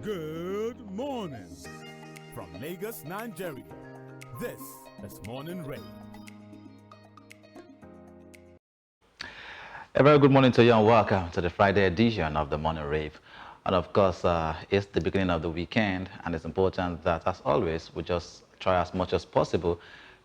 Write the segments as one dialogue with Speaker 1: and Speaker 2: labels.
Speaker 1: Good morning. From Lagos, Nigeria, this is Morning Rave.
Speaker 2: A very good morning to you and welcome to the Friday edition of the Morning Rave. And of course, it's the beginning of the weekend, and it's important that, as always, we just try as much as possible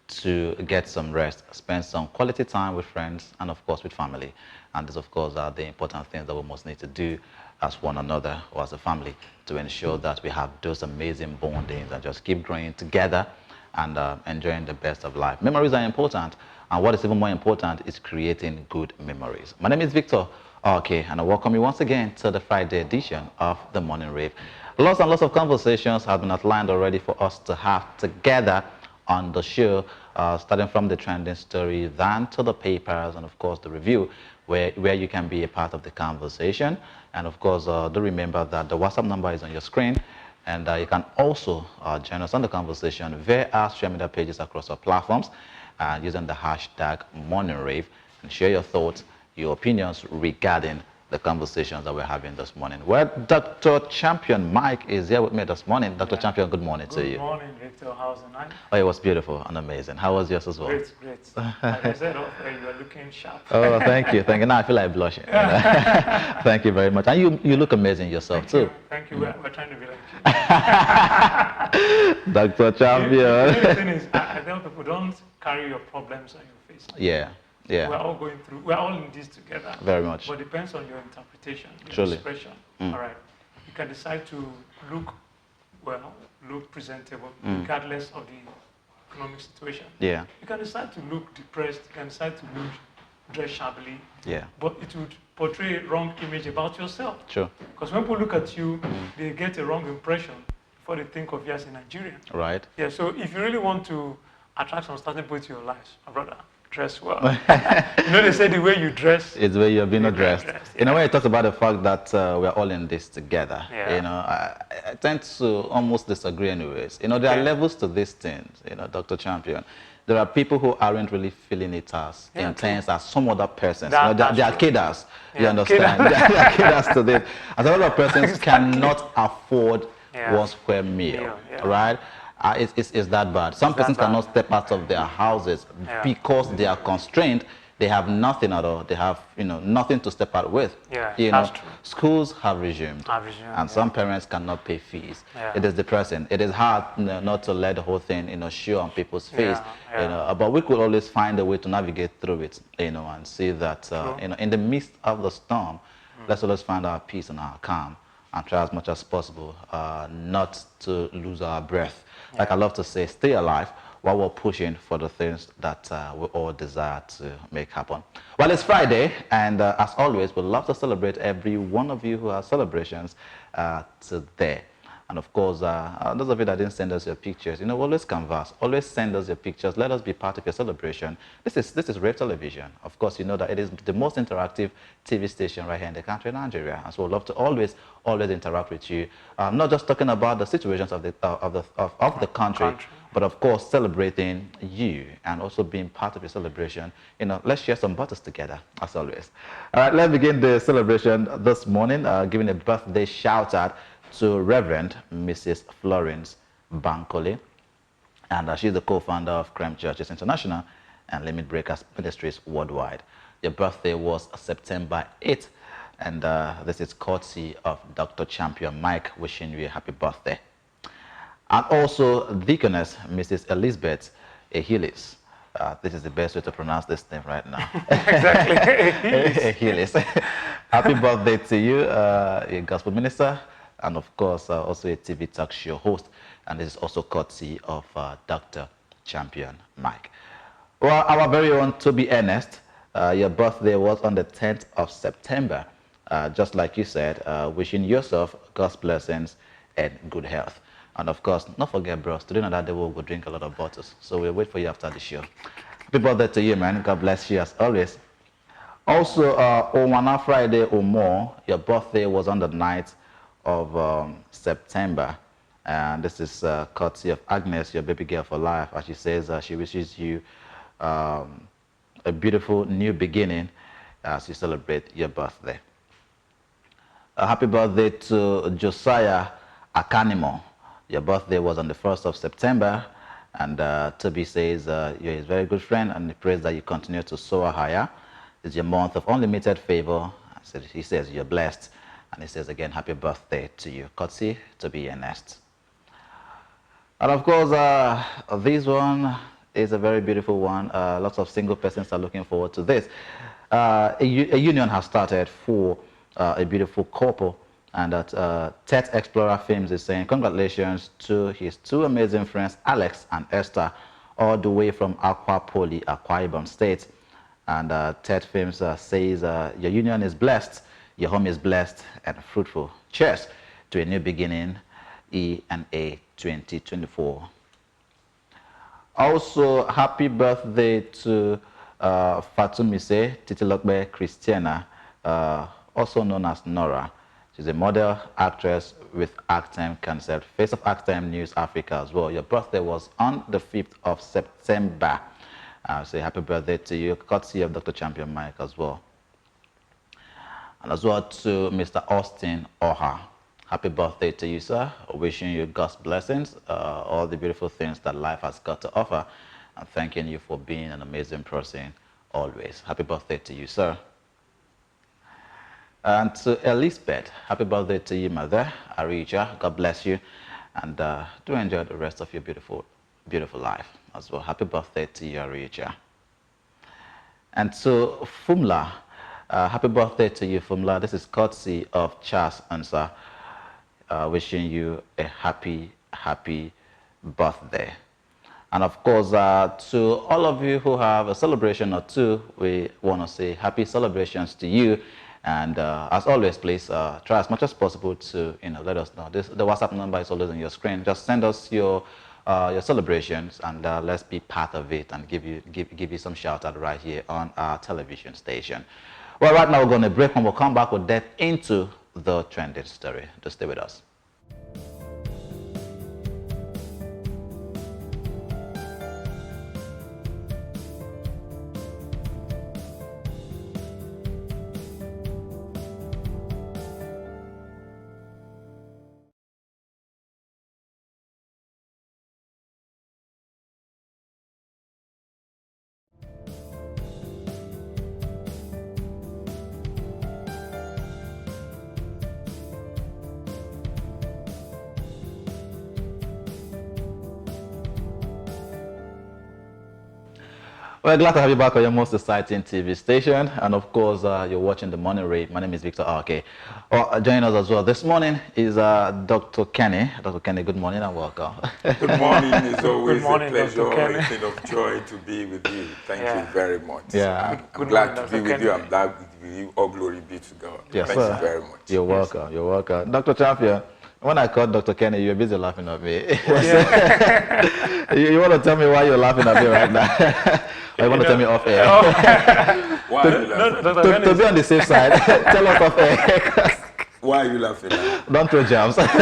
Speaker 2: to get some rest, spend some quality time with friends, and of course with family. And these, of course, are the important things that we must need to do as one another or as a family to ensure that we have those amazing bondings and just keep growing together and enjoying the best of life. Memories are important, and what is even more important is creating good memories. My name is Victor, okay, and I welcome you once again to the Friday edition of the Morning Rave. Lots and lots of conversations have been outlined already for us to have together on the show, starting from the trending story, then to the papers, and of course the review, where you can be a part of the conversation. And of course, do remember that the WhatsApp number is on your screen, and you can also join us on the conversation via our social media pages across our platforms using the hashtag MorningRave, and share your thoughts, your opinions regarding the conversations that we're having this morning. Well, Dr. Champion Mike is here with me this morning. Dr. Champion, good morning to you.
Speaker 3: Good morning, Victor. How's the night?
Speaker 2: Oh, it was beautiful and amazing. How was yours as well?
Speaker 3: Great, great. Like I said, you are looking sharp.
Speaker 2: Oh, thank you. Thank you. Now I feel like blushing. Thank you very much. And you look amazing yourself, too.
Speaker 3: Thank you. We're trying to be like
Speaker 2: you. Dr. Champion.
Speaker 3: The thing is, I tell people, don't carry your problems on your face.
Speaker 2: Yeah. Yeah.
Speaker 3: We're all in this together.
Speaker 2: Very much.
Speaker 3: But it depends on your interpretation, your
Speaker 2: Truly.
Speaker 3: expression. All right. You can decide to look well, look presentable, regardless of the economic situation.
Speaker 2: Yeah.
Speaker 3: You can decide to look depressed. You can decide to look dress shabbily.
Speaker 2: Yeah.
Speaker 3: But it would portray a wrong image about yourself.
Speaker 2: True.
Speaker 3: Because when people look at you, they get a wrong impression before they think of you as a Nigerian.
Speaker 2: Right.
Speaker 3: Yeah. So if you really want to attract some starting point to your life, my brother, dress well. They say the way you dress
Speaker 2: is the way you're being addressed.
Speaker 3: Yeah.
Speaker 2: In a way, it talks about the fact that we're all in this together.
Speaker 3: Yeah.
Speaker 2: I tend to almost disagree anyways. There are levels to these things, Dr. Champion. There are people who aren't really feeling it as intense as some other persons. They are kidders. You understand? They are kidders to this. As a lot of persons cannot afford 1 square meal, right? It's that bad. Some persons cannot step out of their houses because they are constrained. They have nothing at all. They have, nothing to step out with.
Speaker 3: That's true.
Speaker 2: Schools have resumed, and some parents cannot pay fees. It is depressing. It is hard, not to let the whole thing, show on people's face. But we could always find a way to navigate through it, and see that, in the midst of the storm, let's always find our peace and our calm, and try as much as possible not to lose our breath. Like I love to say, stay alive while we're pushing for the things that we all desire to make happen. Well, it's Friday, and as always, we'd love to celebrate every one of you who has celebrations today. And of course, those of you that didn't send us your pictures, always converse. Always send us your pictures. Let us be part of your celebration. This is Rave Television. Of course, you know that it is the most interactive TV station right here in the country, Nigeria. And so we'd love to always interact with you. Not just talking about the situations of the country, but of course, celebrating you and also being part of your celebration. Let's share some butters together, as always. All right, let's begin the celebration this morning, giving a birthday shout out to Reverend Mrs. Florence Bankole, and she's the co-founder of Creme Churches International and Limit Breakers Ministries worldwide. Your birthday was September 8th, and this is courtesy of Dr. Champion Mike, wishing you a happy birthday. And also Deaconess Mrs. Elizabeth Ehilis. This is the best way to pronounce this name right now.
Speaker 3: Exactly.
Speaker 2: Ehilis. Happy birthday to you, a gospel minister, and of course also a TV talk show host, and this is also courtesy of Dr. Champion Mike. Well, our very own Toby Ernest, your birthday was on the 10th of September. Just like you said, wishing yourself God's blessings and good health. And of course, not forget, bros, today and that day we'll go drink a lot of bottles. So we'll wait for you after the show. Happy birthday to you, man. God bless you as always. Also, on Friday or more, your birthday was on the 9th of September, and this is courtesy of Agnes, your baby girl for life, as she says she wishes you a beautiful new beginning as you celebrate your birthday. Happy birthday to Josiah Akanimo. Your birthday was on the 1st of September, and Toby says you're his very good friend, and he prays that you continue to soar higher. It's your month of unlimited favor. He says you're blessed, and he says again, happy birthday to you. Kotsi, Toby Ernest. And of course, this one is a very beautiful one. Lots of single persons are looking forward to this. A union has started for a beautiful couple, and that Tet Explorer Films is saying congratulations to his two amazing friends, Alex and Esther, all the way from Akwa Poly, Akwa Ibom State. And Tet Films says your union is blessed, your home is blessed and fruitful. Cheers to a new beginning, E&A 2024. Also, happy birthday to Fatumise Titilokbe Christiana, also known as Nora. She's a model, actress with Actime concept, face of Actime News Africa as well. Your birthday was on the 5th of September. Say happy birthday to you, courtesy of Dr. Champion Mike as well. And as well to Mr. Austin Oha. Happy birthday to you, sir. Wishing you God's blessings, all the beautiful things that life has got to offer, and thanking you for being an amazing person always. Happy birthday to you, sir. And to Elizabeth, happy birthday to you, mother. Arija, God bless you, and do enjoy the rest of your beautiful, beautiful life as well. Happy birthday to you, Arija. And to Fumla, happy birthday to you, Fumla. This is courtesy of Charles Answer. Wishing you a happy, happy birthday. And of course, to all of you who have a celebration or two, we want to say happy celebrations to you. And as always, please try as much as possible to let us know. The WhatsApp number is always on your screen. Just send us your celebrations, and let's be part of it and give you some shout out right here on our television station. Well, right now we're going to break, and we'll come back with that into the trending story. Just stay with us. Well, glad to have you back on your most exciting TV station. And of course, you're watching the Morning Rave. My name is Victor RK. Joining us as well this morning is Dr. Kenny. Dr. Kenny, good morning and welcome.
Speaker 4: Good morning. It's always
Speaker 3: morning,
Speaker 4: a pleasure,
Speaker 3: Dr.
Speaker 4: a thing of joy to be with you. Thank you very much.
Speaker 2: Yeah.
Speaker 4: I'm glad to be with you. I'm glad to be with you. All glory be to God.
Speaker 2: Yes,
Speaker 4: Thank
Speaker 2: sir.
Speaker 4: you very much.
Speaker 2: You're welcome. You're welcome. Dr. Champion, when I called Dr. Kenny, you were busy laughing at me. You want to tell me why you're laughing at me right now? Or you want to tell me off air?
Speaker 4: Why are you laughing?
Speaker 2: To be on the safe side, tell us off air.
Speaker 4: Why are you laughing now?
Speaker 2: Don't throw jams.
Speaker 4: No, why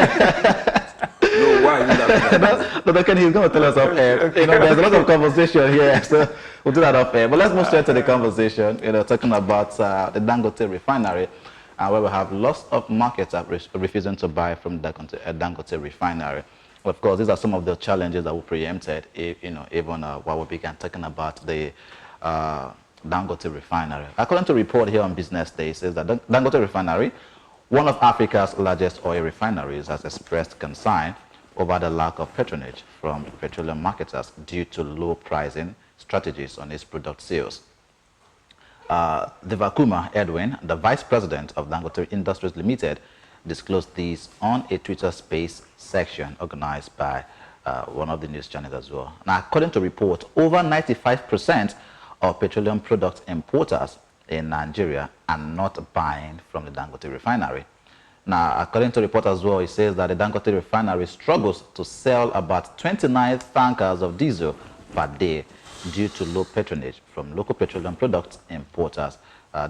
Speaker 4: are you laughing now?
Speaker 2: Dr. Kenny, he's going to tell us off air. There's a lot of conversation here, so we'll do that off air. But let's move straight to the conversation, talking about the Dangote Refinery, where we have lots of markets are refusing to buy from the Dangote Refinery. Of course, these are some of the challenges that were preempted, even while we began talking about the Dangote Refinery. According to a report here on Business Day, it says that Dangote Refinery, one of Africa's largest oil refineries, has expressed concern over the lack of patronage from petroleum marketers due to low pricing strategies on its product sales. Devakuma Edwin, the vice president of Dangote Industries Limited, disclosed these on a Twitter Space section organized by one of the news channels as well. Now, according to report, over 95% of petroleum product importers in Nigeria are not buying from the Dangote Refinery. Now, according to report as well, it says that the Dangote Refinery struggles to sell about 29 tankers of diesel per day due to low patronage from local petroleum product importers.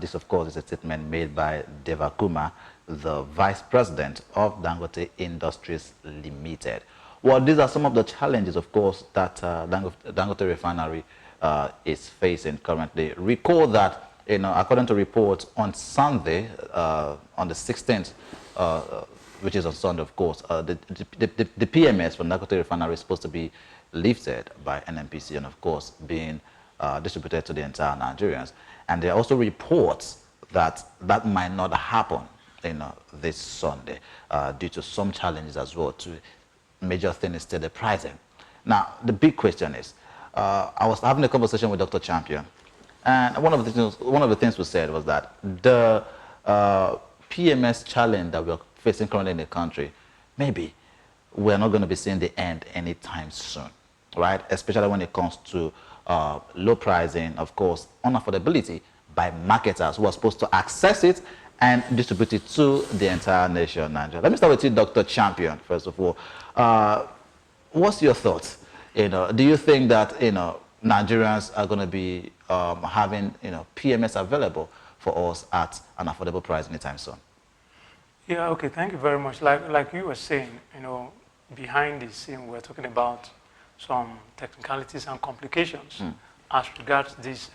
Speaker 2: This, of course, is a statement made by Devakuma, the vice president of Dangote Industries Limited. Well, these are some of the challenges, of course, that Dangote Refinery is facing currently. Recall that, according to reports on Sunday, on the 16th which is on Sunday, of course, the PMS from Dangote Refinery is supposed to be lifted by NNPC and, of course, being distributed to the entire Nigerians. And there are also reports that that might not happen, this Sunday due to some challenges as well. To major thing is still the pricing. Now, the big question is, I was having a conversation with Dr. Champion, and one of the things we said was that the PMS challenge that we're facing currently in the country, maybe we're not going to be seeing the end anytime soon, right? Especially when it comes to low pricing, of course, unaffordability by marketers who are supposed to access it and distribute it to the entire nation of Nigeria. Let me start with you, Dr. Champion, first of all. What's your thoughts? Do you think that, Nigerians are going to be having, PMS available for us at an affordable price anytime soon?
Speaker 3: Yeah, okay, thank you very much. Like you were saying, behind the scene, we're talking about some technicalities and complications as regards this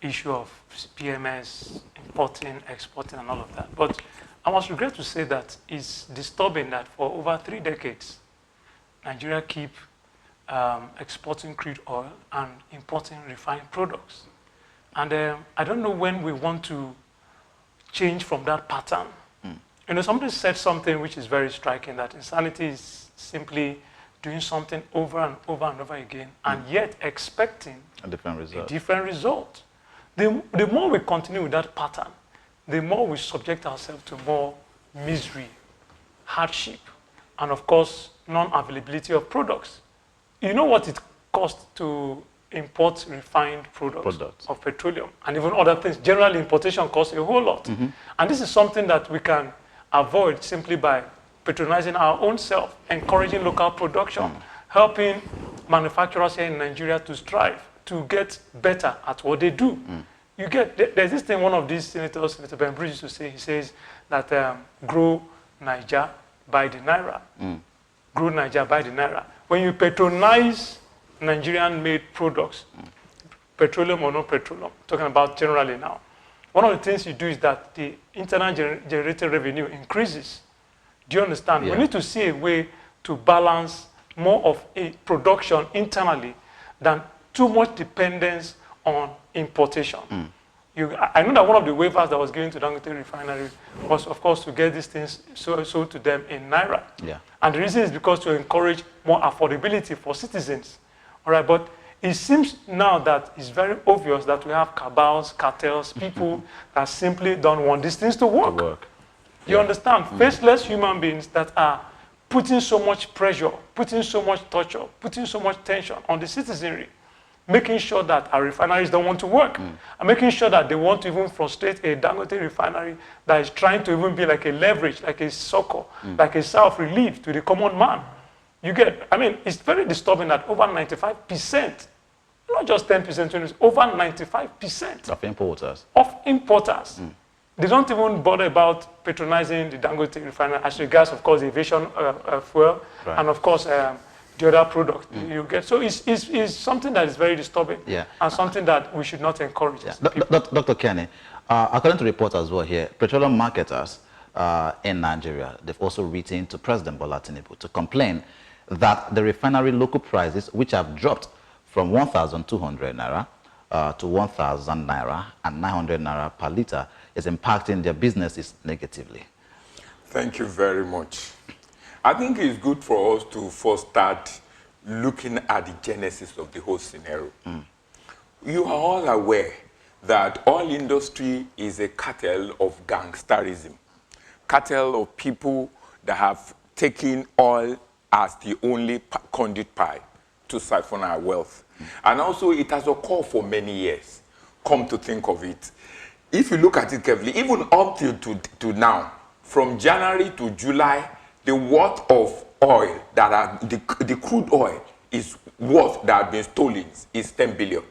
Speaker 3: issue of PMS, importing, exporting, and all of that. But I must regret to say that it's disturbing that for over 3 decades, Nigeria keep exporting crude oil and importing refined products. And I don't know when we want to change from that pattern. Somebody said something which is very striking, that insanity is simply doing something over and over and over again, and yet expecting
Speaker 2: a different
Speaker 3: result. The more we continue with that pattern, the more we subject ourselves to more misery, hardship, and of course, non-availability of products. You know what it costs to import refined products of petroleum and even other things. Generally, importation costs a whole lot. And this is something that we can avoid simply by patronizing our own self, encouraging local production, helping manufacturers here in Nigeria to strive, to get better at what they do. There's this thing one of these senators, Senator Ben Bridge, used to say. He says that grow Niger by the Naira. Grow Niger by the Naira. When you patronize Nigerian-made products, petroleum or no petroleum, talking about generally now, one of the things you do is that the internal generated revenue increases. Do you understand?
Speaker 2: Yeah.
Speaker 3: We need to see a way to balance more of a production internally than too much dependence on importation. I know that one of the waivers that was given to Dangote Refinery was, of course, to get these things sold to them in Naira.
Speaker 2: Yeah.
Speaker 3: And the reason is because to encourage more affordability for citizens. All right, but it seems now that it's very obvious that we have cabals, cartels, people that simply don't want these things to work. You understand? Faceless human beings that are putting so much pressure, putting so much torture, putting so much tension on the citizenry, making sure that our refineries don't want to work, and making sure that they want to even frustrate a Dangote refinery that is trying to even be like a leverage, like a succor, like a self-relief to the common man. It's very disturbing that over 95%, not just 10%, over 95%
Speaker 2: of importers.
Speaker 3: They don't even bother about patronizing the Dangote refinery as regards, of course, the aviation fuel, and of course, the other product you get. So it's something that is very disturbing, and something that we should not encourage.
Speaker 2: Dr. Kenny, according to reports as well here, petroleum marketers in Nigeria, they've also written to President Bola Tinubu to complain that the refinery local prices, which have dropped from 1,200 naira to 1,000 naira and 900 naira per liter, is impacting their businesses negatively.
Speaker 4: Thank you very much. I think it's good for us to first start looking at the genesis of the whole scenario. You are all aware that oil industry is a cartel of gangsterism, cartel of people that have taken oil as the only conduit pipe to siphon our wealth. And also it has occurred for many years. Come to think of it, if you look at it carefully, even up to now, from January to July, the worth of oil that are the crude oil is worth that have been stolen is 10 billion.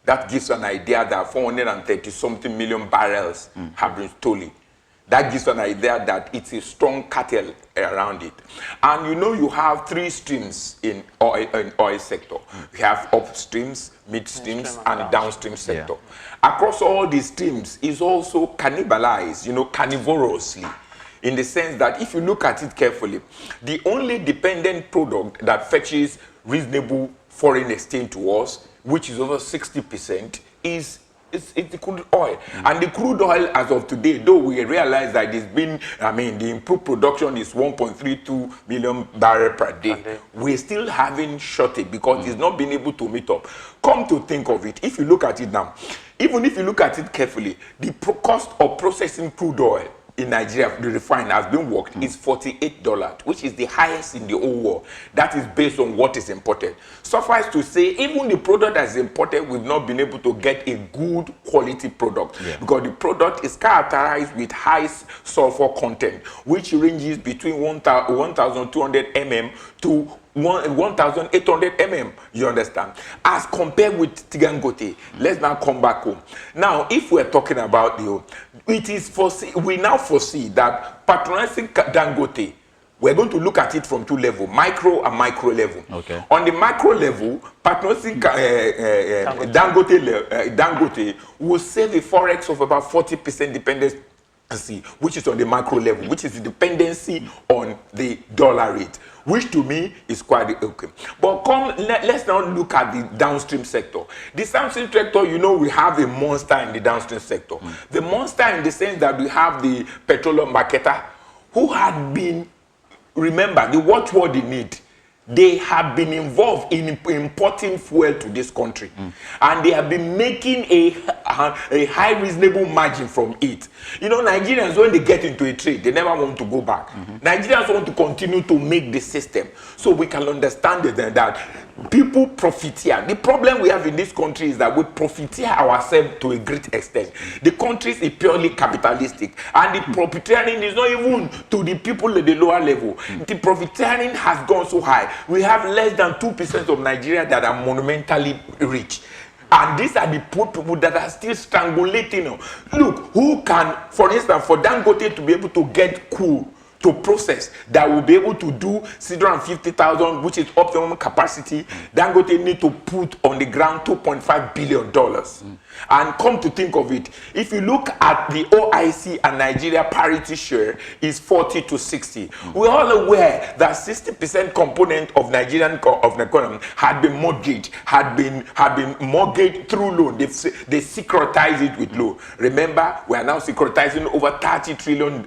Speaker 4: That gives an idea that 430 something million barrels have been stolen. That gives an idea that it's a strong cartel around it. And you have 3 streams in oil sector. We have upstreams, midstreams, and downstream sector. Across all these streams is also cannibalized, carnivorously. in the sense that if you look at it carefully, the only dependent product that fetches reasonable foreign exchange to us, which is over 60%, is it's the crude oil. And the crude oil as of today, though we realize that it's been, the improved production is 1.32 million barrels per day. We're still having shortage because it's not been able to meet up. Come to think of it, if you look at it now, even if you look at it carefully, the cost of processing crude oil in Nigeria, the refined has been worked, is $48, which is the highest in the whole world. That is based on what is imported. Suffice to say, even the product that is imported, we've not been able to get a good quality product because the product is characterized with high sulfur content, which ranges between 1,200 mm to 1,800 mm, you understand, as compared with Dangote. Let's now come back home. Now, if we're talking about we now foresee that patronizing Dangote, we're going to look at it from two levels, micro and micro level.
Speaker 2: Okay.
Speaker 4: On the micro level, patronizing Dangote will save a forex of about 40% dependency, which is on the micro level, which is the dependency on the dollar rate, which to me is quite okay. But let's now look at the downstream sector. The downstream sector, you know, we have a monster in the downstream sector. The monster in the sense that we have the petroleum marketer who had been, remember, the watchword they need. They have been involved in importing fuel to this country, and they have been making a high reasonable margin from it. You know, Nigerians, when they get into a trade, they never want to go back. Nigerians want to continue to make the system, so we can understand that people profiteer. The problem we have in this country is that we profiteer ourselves to a great extent. The country is purely capitalistic, and the profiteering is not even to the people at the lower level. The profiteering has gone so high. We have less than 2% of Nigeria that are monumentally rich. And these are the poor people that are still strangulating. Look, who can, for instance, for Dangote to be able to get coal to process that will be able to do 650,000, which is optimum capacity, Dangote need to put on the ground $2.5 billion. And come to think of it, if you look at the OIC and Nigeria parity share is 40 to 60. We're all aware that 60% component of Nigerian economy had been mortgaged, had been mortgaged through loan. They securitize it with loan. Remember, we are now securitizing over 30 trillion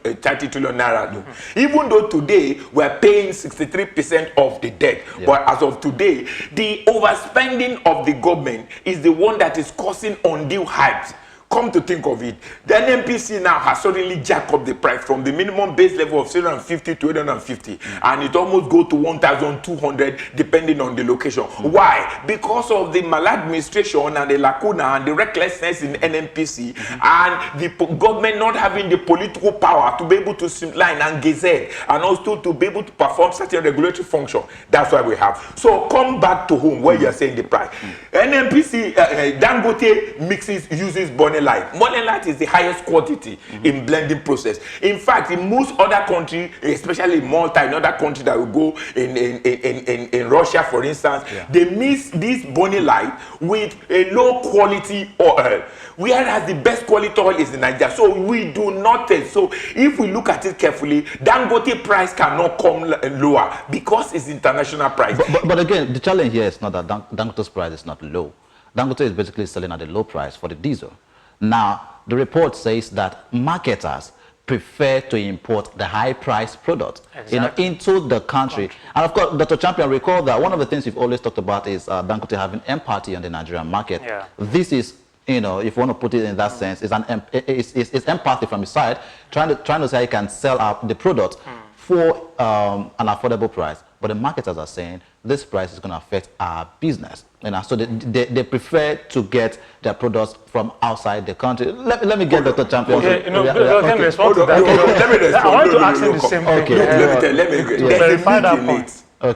Speaker 4: naira loan. Even though today we're paying 63% of the debt, but as of today, the overspending of the government is the one that is causing undue hypes. Come to think of it, the NNPC now has suddenly jacked up the price from the minimum base level of 750 to 850, and it almost go to 1,200 depending on the location. Why? Because of the maladministration and the lacuna and the recklessness in NNPC, and the government not having the political power to be able to streamline and gazette, and also to be able to perform certain regulatory function. That's why we have. So come back to home where you're saying the price. NNPC, Dangote uses Bonnet Light. Bonnet Light is the highest quantity in blending process. In fact, in most other countries, especially Malta and other countries that will go in Russia, for instance, they mix this Bonnet Light with a low quality oil, whereas the best quality oil is in Nigeria. So we do not test. So if we look at it carefully, Dangote price cannot come lower because it's international price.
Speaker 2: But again, the challenge here is not that Dangote's price is not low. Dangote is basically selling at a low price for the diesel. Now, the report says that marketers prefer to import the high-priced product into the country. And of course, Dr. Champion, recall that one of the things we've always talked about is Dangote having empathy on the Nigerian market. This is, you know, if you want to put it in that sense, it's empathy from his side, trying to say he can sell out the product for an affordable price. But the marketers are saying this price is going to affect our business. And so they prefer to get their products from outside the country. Let me get Dr. Champion.
Speaker 3: Okay, you know, let me respond to that.
Speaker 4: Let me respond.
Speaker 3: I want to ask him the same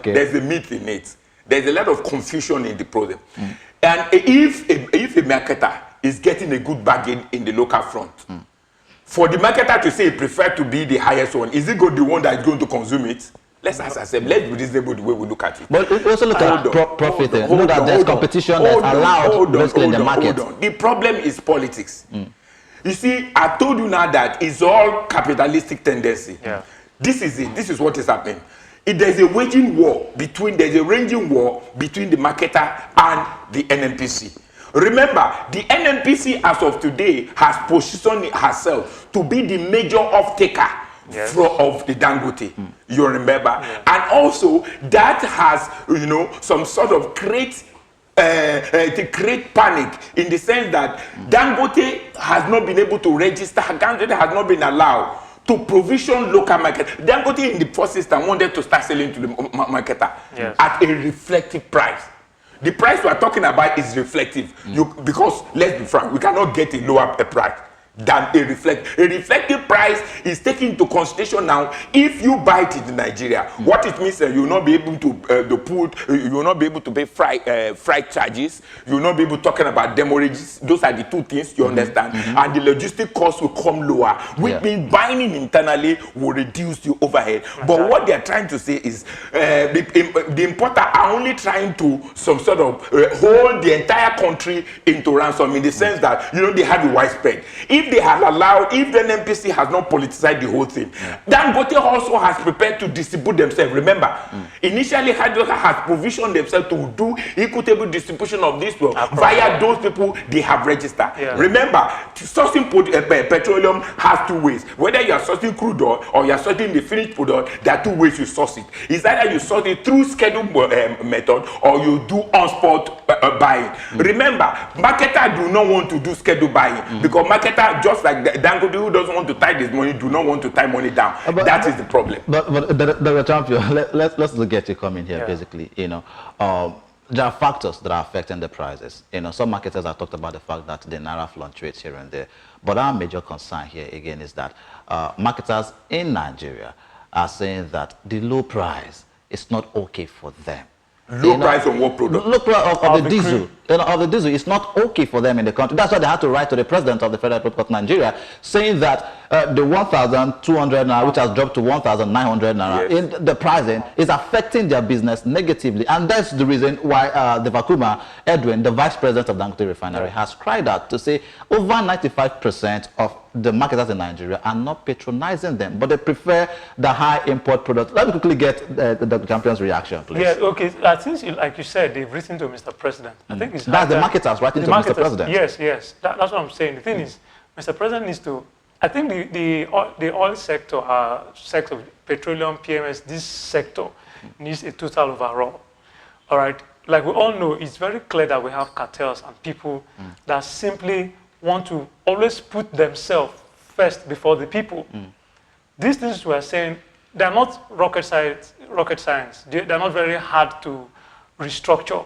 Speaker 3: thing.
Speaker 4: There's a myth in it. There's a lot of confusion in the process. And if a marketer is getting a good bargain in the local front, for the marketer to say he prefer to be the highest one, is it good the one that is going to consume it? Let's ask ourselves, let's be reasonable the way we look at it.
Speaker 2: But we also look at profit. You know that there's competition that's allowed basically in the market.
Speaker 4: The problem is politics. You see, I told you now that it's all capitalistic tendency.
Speaker 3: Yeah.
Speaker 4: This is it. This is what is happening. There's a raging war between the marketer and the NNPC. Remember, the NNPC as of today has positioned herself to be the major off-taker of the Dangote. You remember? Yeah. And also, that has, some sort of to create panic in the sense that Dangote has not been able to register, Dangote has not been allowed to provision local market. Dangote in the first system wanted to start selling to the marketer at a reflective price. The price we are talking about is reflective. Because, let's be frank, we cannot get a lower price than a reflective. A reflective price is taken into consideration now. If you buy it in Nigeria, what it means you will not be able to you will not be able to pay freight charges. You will not be able to talking about demurrages. Those are the two things you understand. And the logistic cost will come lower, which means buying it internally will reduce the overhead. But what they are trying to say is the importer are only trying to some sort of hold the entire country into ransom in the sense that they have the widespread. If they had allowed, if the NPC has not politicized the whole thing, Dangote also has prepared to distribute themselves. Remember, initially Hydroca has provisioned themselves to do equitable distribution of this via those people they have registered. Remember, sourcing petroleum has two ways. Whether you are sourcing crude oil or you are sourcing the finished product, there are two ways you source it. It's either you source it through scheduled method or you do on-spot buying. Remember, marketers do not want to do scheduled buying because marketers, just like Dangote, who doesn't want to tie this money, do not want to tie money down. That is the problem.
Speaker 2: But the champion, let's look at you coming here. Basically, there are factors that are affecting the prices. Some marketers have talked about the fact that the naira fluctuates here and there. But our major concern here again is that marketers in Nigeria are saying that the low price is not okay for them.
Speaker 4: Low price on what product?
Speaker 2: Low price of the diesel. Of the diesel, it's not okay for them in the country. That's why they had to write to the president of the Federal Republic of Nigeria, saying that the 1,200 naira, which has dropped to 1,900 naira, in the pricing is affecting their business negatively, and that's the reason why the Vakuma Edwin, the vice president of Dangote Refinery, has cried out to say over 95% of the marketers in Nigeria are not patronizing them, but they prefer the high import product. Let me quickly get the champion's reaction, please.
Speaker 3: Yeah, okay. I think, like you said, they've written to Mr. President. I think it's
Speaker 2: that's the marketers writing to Mr. President.
Speaker 3: Yes. That's what I'm saying. The thing is, Mr. President needs to. I think the oil sector, sector, petroleum, PMS, this sector needs a total overhaul. All right. Like we all know, it's very clear that we have cartels and people that simply want to always put themselves first before the people. These things we are saying, they're not rocket science. They're not very hard to restructure.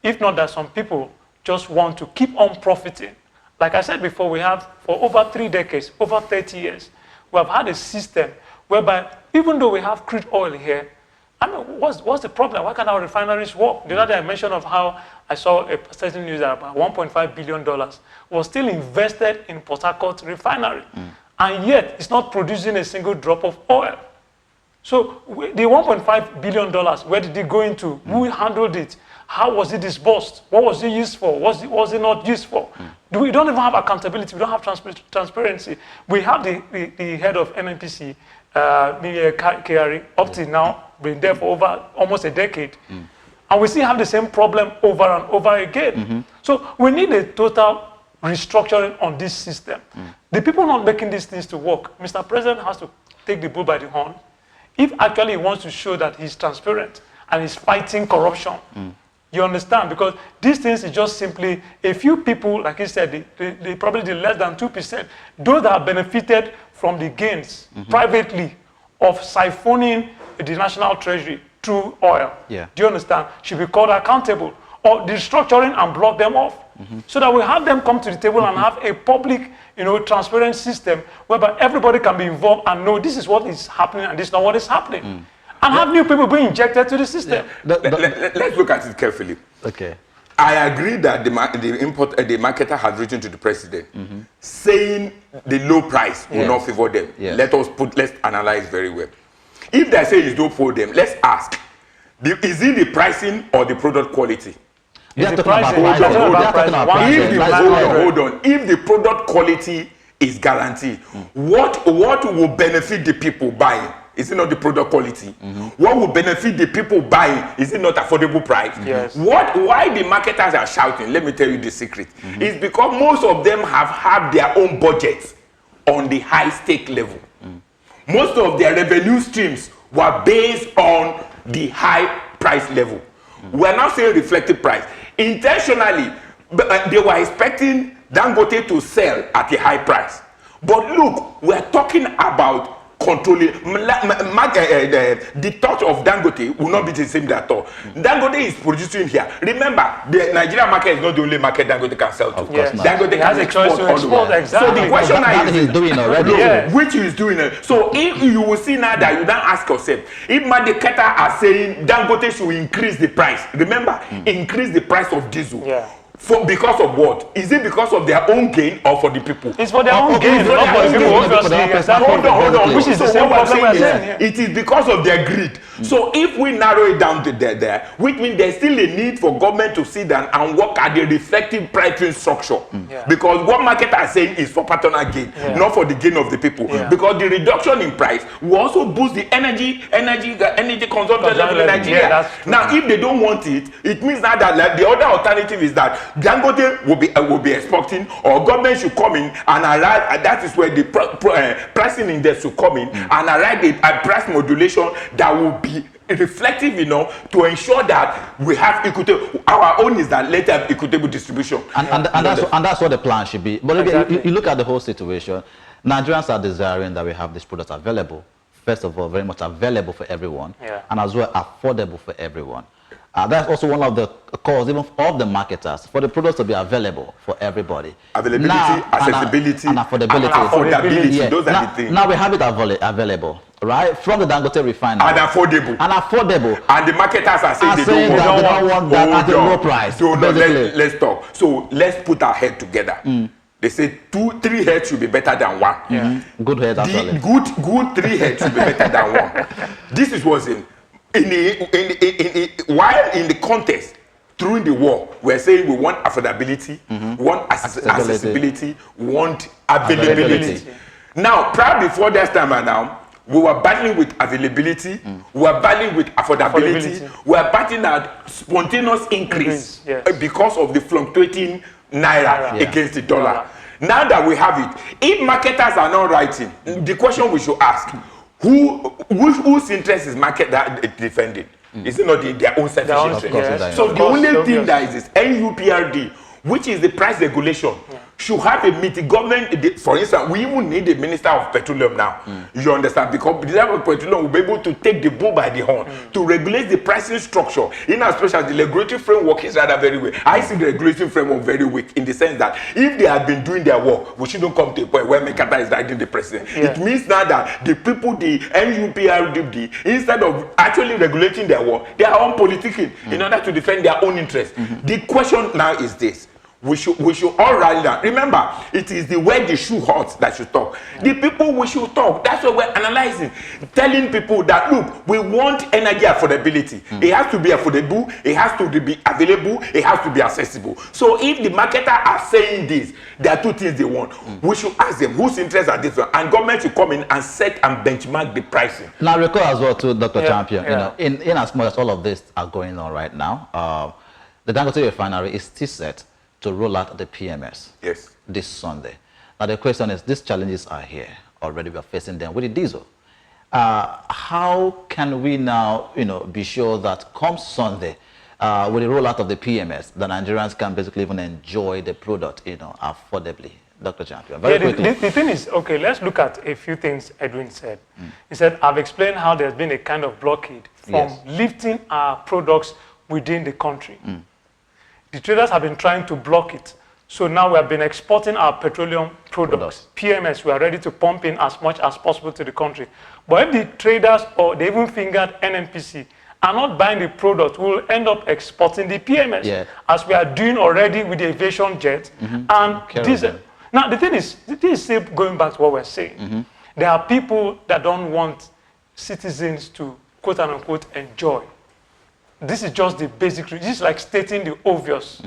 Speaker 3: If not that some people just want to keep on profiting. Like I said before, we have for over 3 decades, over 30 years, we have had a system whereby even though we have crude oil here, I mean, what's the problem? Why can't our refineries work? The other day I mentioned of how I saw a certain news that about $1.5 billion was still invested in Port Harcourt refinery. And yet it's not producing a single drop of oil. So the $1.5 billion, where did it go into? Who handled it? How was it disbursed? What was it used for? Was it not used for? We don't even have accountability. We don't have transparency. We have the head of MNPC, Kari, up to now, been there for over almost a decade. And we still have the same problem over and over again. So we need a total restructuring on this system. The people not making these things to work, Mr. President has to take the bull by the horn. If actually he wants to show that he's transparent and he's fighting corruption, you understand? Because these things is just simply a few people, like he said, they probably the less than 2%, those that have benefited from the gains privately of siphoning the national treasury through oil. Do you understand? Should be called accountable, or restructuring and block them off. So that we have them come to the table and have a public, transparent system whereby everybody can be involved and know this is what is happening and this is not what is happening. And have new people being injected to the system.
Speaker 4: Let's look at it carefully.
Speaker 2: Okay.
Speaker 4: I agree that the marketer has written to the president saying the low price will not favor them. Let's analyze very well. If they say it's not for them, let's ask, is it the pricing or the product quality?
Speaker 2: Hold on.
Speaker 4: If the product quality is guaranteed. What will benefit the people buying? Is it not the product quality? What will benefit the people buying? Is it not affordable price?
Speaker 3: Yes.
Speaker 4: Why the marketers are shouting? Let me tell you the secret. It's because most of them have had their own budgets on the high stake level. Most of their revenue streams were based on the high price level. We're now saying reflective price. Intentionally, they were expecting Dangote to sell at a high price. But look, we're talking about controlling. The thought of Dangote will not be the same at all. Dangote is producing here. Remember, the Nigerian market is not the only market Dangote can sell to.
Speaker 3: Yes.
Speaker 4: Dangote
Speaker 3: has
Speaker 4: can
Speaker 3: a choice to export. Exactly.
Speaker 4: So the question
Speaker 2: that
Speaker 4: is,
Speaker 2: he's doing already.
Speaker 3: Yes.
Speaker 4: which is doing it. So if you will see now that you don't ask yourself, if marketers are saying Dangote should increase the price, remember, increase the price of diesel.
Speaker 3: Yeah.
Speaker 4: Because of what? Is it because of their own gain or for the people?
Speaker 3: It's for their own gain,
Speaker 4: for
Speaker 3: not for the
Speaker 4: their
Speaker 3: people,
Speaker 4: own gain.
Speaker 3: obviously. Exactly.
Speaker 4: Hold on.
Speaker 3: Which is the same problem we're saying here.
Speaker 4: It is because of their greed. So if we narrow it down to there, which means there's still a need for government to sit down and work at the reflective pricing structure. Because what markets are saying is for personal gain, not for the gain of the people. Because the reduction in price will also boost the energy consumption level in Nigeria. Now, if they don't want it, it means now that the other alternative is that Dangote will be exporting, or government should come in and arrive, and that is where the pricing index should come in and arrive at price modulation that will be reflective enough to ensure that we have equitable. Our own is that let's have equitable distribution.
Speaker 2: And that's what the plan should be. But
Speaker 3: exactly.
Speaker 2: you look at the whole situation. Nigerians are desiring that we have this product available. First of all, very much available for everyone, and as well affordable for everyone. That's also one of the cause even of the marketers, for the products to be available for everybody.
Speaker 4: Availability,
Speaker 2: now,
Speaker 4: accessibility,
Speaker 2: and affordability.
Speaker 4: Affordability. Those are the things.
Speaker 2: Now we have it available, right, from the Dangote Refinery.
Speaker 4: And affordable. And the marketers are saying they don't want that
Speaker 2: at a low price.
Speaker 4: So no, let's talk. So let's put our head together. They say 2-3 heads should be better than one.
Speaker 2: Good heads, actually.
Speaker 4: Good 3 heads should be better than one. This is what's while in the contest during the war, we're saying we want affordability, we want accessibility, we want availability. Now, probably before that time and now, we were battling with availability, we were battling with affordability, we were battling at spontaneous increase because of the fluctuating naira against the dollar. Now that we have it, if marketers are not writing, the question we should ask, whose interest is market that defending? Is it not their own selfish interest? So the only thing that is NUPRD, which is the price regulation, should have a meeting. Government, for instance, we even need a minister of petroleum now. You understand? Because the minister of petroleum will be able to take the bull by the horn to regulate the pricing structure. In as much as the regulatory framework is rather very weak. I see the regulatory framework very weak in the sense that if they have been doing their work, we shouldn't come to a point where Mekata is writing the president. It means now that the people, the NUPRD, instead of actually regulating their work, they are on politicking in order to defend their own interests. The question now is this. We should all rally down. Remember, it is the where the shoe hurts that should talk. The people we should talk. That's what we're analyzing. Telling people that, look, we want energy affordability. It has to be affordable. It has to be available. It has to be accessible. So if the marketers are saying this, there are two things they want. We should ask them whose interests are different, and government should come in and set and benchmark the pricing.
Speaker 2: Now, recall as well to Dr. Champion, you know, in as much as all of this are going on right now, the Dangote Refinery is still set to roll out the PMS this Sunday. Now the question is, these challenges are here already. We are facing them with the diesel. How can we now, be sure that come Sunday, with the rollout of the PMS, the Nigerians can basically even enjoy the product, affordably? Dr. Champion, very quickly.
Speaker 3: The thing is, okay, let's look at a few things Edwin said. He said, I've explained how there's been a kind of blockade from lifting our products within the country. The traders have been trying to block it. So now we have been exporting our petroleum products. PMS, we are ready to pump in as much as possible to the country. But if the traders, or they even fingered NNPC, are not buying the product, we will end up exporting the PMS, as we are doing already with the aviation jet and diesel. Now, the thing is still going back to what we're saying. There are people that don't want citizens to, quote unquote, enjoy. This is just the basic. This is like stating the obvious.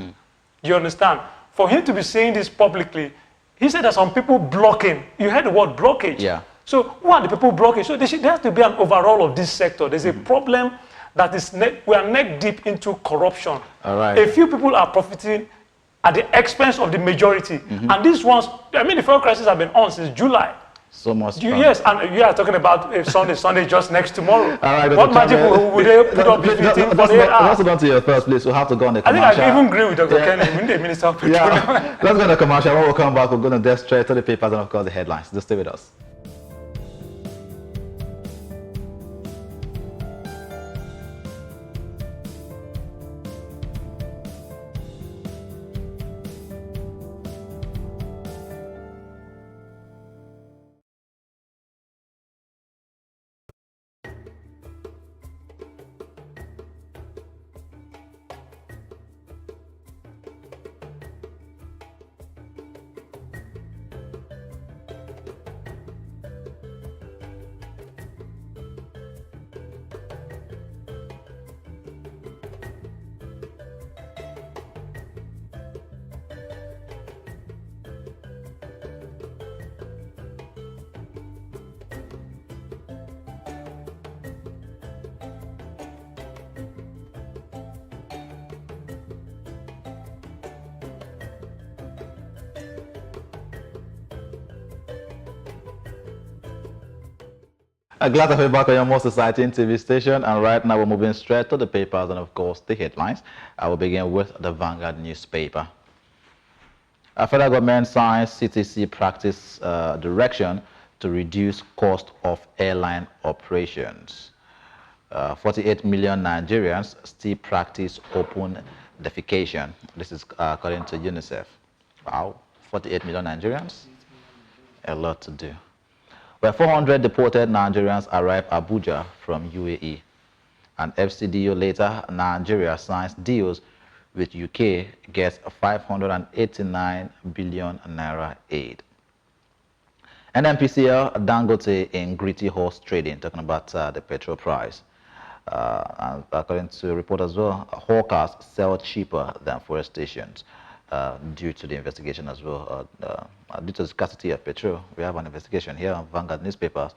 Speaker 3: You understand? For him to be saying this publicly, He said that some people blocking. You heard the word blockage.
Speaker 2: Yeah.
Speaker 3: So who are the people blocking? So there has to be an overall of this sector. There's a problem that is we are neck deep into corruption.
Speaker 2: All right.
Speaker 3: A few people are profiting at the expense of the majority. And these ones, I mean, the fuel crisis have been on since July.
Speaker 2: So much.
Speaker 3: Yes, and you are talking about Sunday just next tomorrow.
Speaker 2: All right,
Speaker 3: what magic would they put up between 48 hours?
Speaker 2: Let's go to your thoughts, please. We'll have to go on the
Speaker 3: I
Speaker 2: commercial.
Speaker 3: think I even agree with Dr. Kenny, the Minister of Petroleum.
Speaker 2: Yeah. Let's go to the commercial. When we come back, we're going to get straight to the papers and, of course, the headlines. Just stay with us. Glad to have you back on your most exciting TV station, and right now we're moving straight to the papers and, of course, the headlines. I will begin with the Vanguard newspaper. A federal government signs CTC practice direction to reduce cost of airline operations. 48 million Nigerians still practice open defecation. This is according to UNICEF. Wow, 48 million Nigerians? A lot to do. Where 400 deported Nigerians arrive Abuja from UAE. And FCDO later, Nigeria signs deals with UK, gets 589 billion naira aid. NNPCL, Dangote in gritty horse trading, talking about the petrol price. And according to a report as well, hawkers sell cheaper than fuel stations. Due to the investigation as well, due to the scarcity of petrol. We have an investigation here on Vanguard newspapers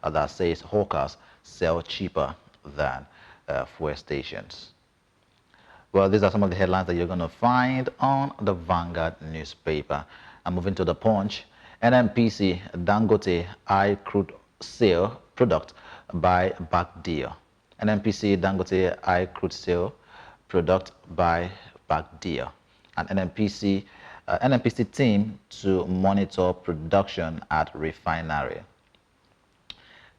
Speaker 2: that says hawkers sell cheaper than fuel stations. Well, these are some of the headlines that you're going to find on the Vanguard newspaper. I'm moving to the Punch. NNPC, Dangote, high crude sale product by back deal. NNPC, Dangote, high crude sale product by back deal. And NNPC team to monitor production at Refinery.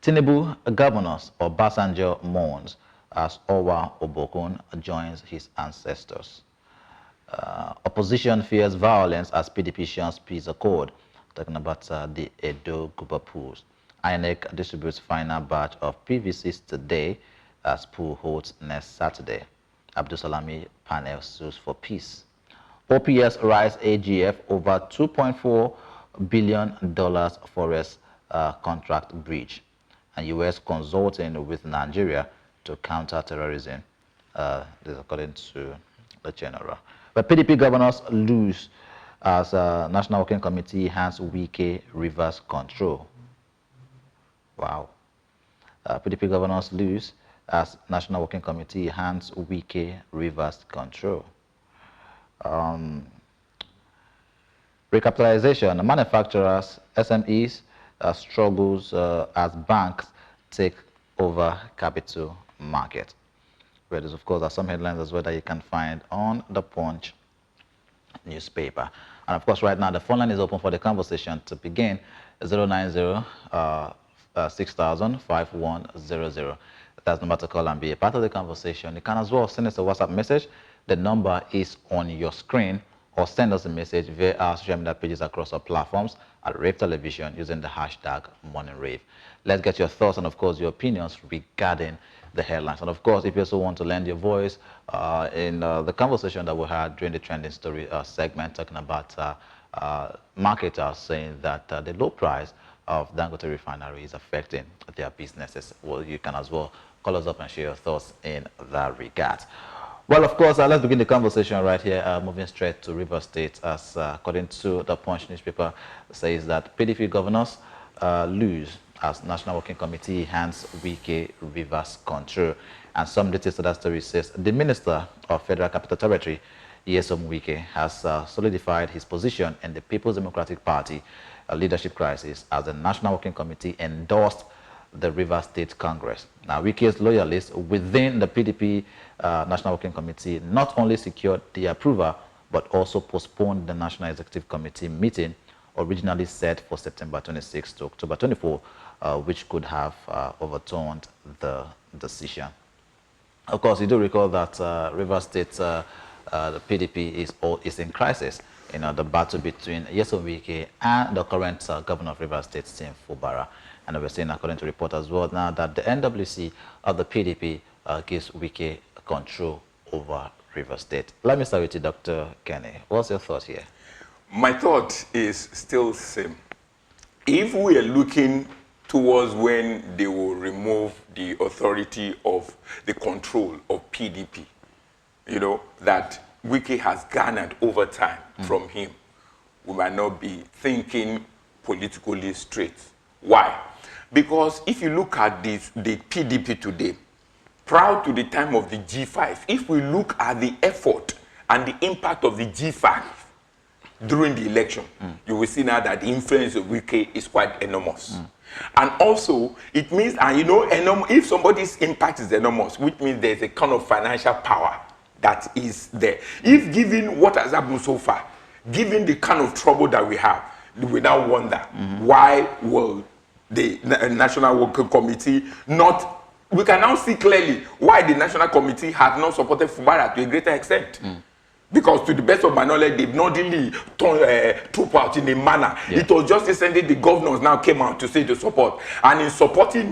Speaker 2: Tinubu governors Obasanjo mourns as Owa Obokun joins his ancestors. Opposition fears violence as PDP shares peace accord. Talking about the Edo Guba pools. INEC distributes final batch of PVCs today as pool holds next Saturday. Abdul Salami panel sues for peace. OPS rise AGF over $2.4 billion forest contract breach. And U.S. consulting with Nigeria to counter terrorism. This is according to the general. But PDP governors lose as National Working Committee hands Wike reverse control. Wow. PDP governors lose as National Working Committee hands Wike reverse control. Recapitalization, manufacturers, SMEs struggles as banks take over capital market. Where there's, of course, are some headlines as well that you can find on the Punch newspaper. And of course, right now the phone line is open for the conversation to begin. 090 6000 5100. That's the number to call and be a part of the conversation. You can as well send us a WhatsApp message. The number is on your screen, or send us a message via our social media pages across our platforms at Rave Television using the hashtag MorningRave. Let's get your thoughts and, of course, your opinions regarding the headlines. And, of course, if you also want to lend your voice in the conversation that we had during the trending story segment, talking about marketers saying that the low price of Dangote Refinery is affecting their businesses. Well, you can as well call us up and share your thoughts in that regard. Well, of course, let's begin the conversation right here, moving straight to River State, as according to the Punch newspaper, says that PDP governors lose as National Working Committee hands Wike Rivers control. And some details to that story says the Minister of Federal Capital Territory, Nyesom Wike, has solidified his position in the People's Democratic Party leadership crisis as the National Working Committee endorsed the River State Congress. Now, Wike's loyalists within the PDP National Working Committee not only secured the approval, but also postponed the National Executive Committee meeting originally set for September 26 to October 24, which could have overturned the decision. Of course, you do recall that River State, the PDP is in crisis. You know, the battle between Nyesom Wike and the current governor of River State, Tim Fubara. And we're seeing, according to report as well, now that the NWC of the PDP gives Wike control over River State. Let me start with you, Dr. Kenny. What's your thought here?
Speaker 4: My thought is still the same. If we are looking towards when they will remove the authority of the control of PDP, you know, that Wike has garnered over time from him, we might not be thinking politically straight. Why? Because if you look at the PDP today, prior to the time of the G5, if we look at the effort and the impact of the G5 during the election, you will see now that the influence of Wike is quite enormous. And also, it means, and you know, if somebody's impact is enormous, which means there's a kind of financial power that is there. If given what has happened so far, given the kind of trouble that we have, we now wonder why will the National Working Committee not, we can now see clearly why the National Committee has not supported Fubara to a greater extent. Because to the best of my knowledge, they've not really troop out in a manner. It was just recently the governors now came out to say to support. And in supporting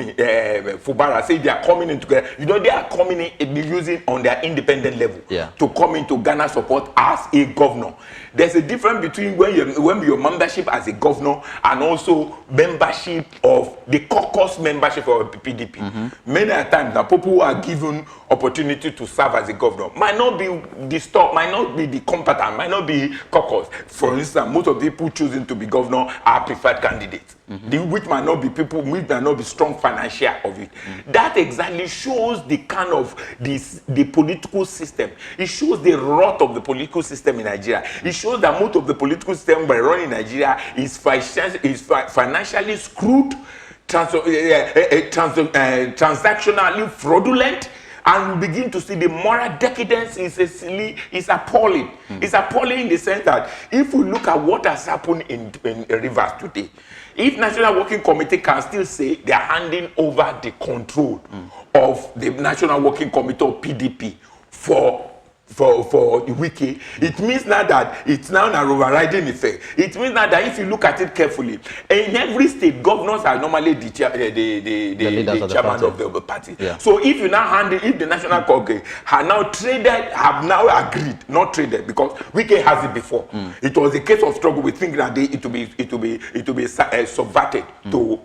Speaker 4: Fubara, say they are coming in together. You know, they are coming in using on their independent level to come into Ghana support as a governor. There's a difference between when your membership as a governor and also membership of the caucus membership of the PDP. Many a times, the people who are given opportunity to serve as a governor might not be disturbed, might not be the competent, might not be caucus. For instance, most of the people choosing to be governor are preferred candidates, which might not be people, which might not be strong financial of it. That exactly shows the kind of the political system. It shows the rot of the political system in Nigeria. It shows that most of the political system by running Nigeria is financially screwed, transactionally fraudulent, and we begin to see the moral decadence is appalling. It's appalling in the sense that if we look at what has happened in Rivers today, if National Working Committee can still say they are handing over the control of the National Working Committee of PDP for Wike, it means now that it's now an overriding effect. It means now that if you look at it carefully, in every state, governors are normally the chairman of the party. So if you now hand it, if the National Congress have now agreed, not traded, because Wike has it before. It was a case of struggle. We think that it will be subverted to